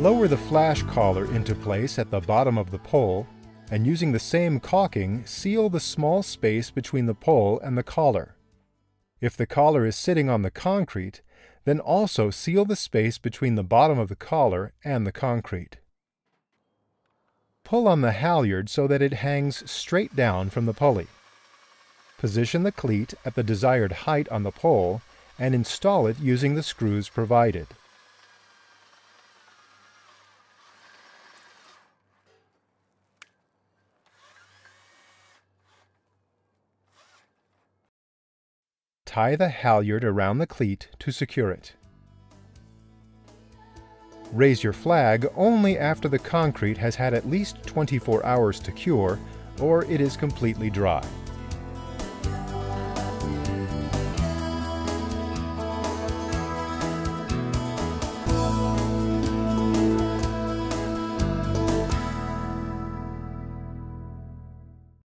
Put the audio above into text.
Lower the flash collar into place at the bottom of the pole, and using the same caulking, seal the small space between the pole and the collar. If the collar is sitting on the concrete, then also seal the space between the bottom of the collar and the concrete. Pull on the halyard so that it hangs straight down from the pulley. Position the cleat at the desired height on the pole and install it using the screws provided. Tie the halyard around the cleat to secure it. Raise your flag only after the concrete has had at least 24 hours to cure or it is completely dry.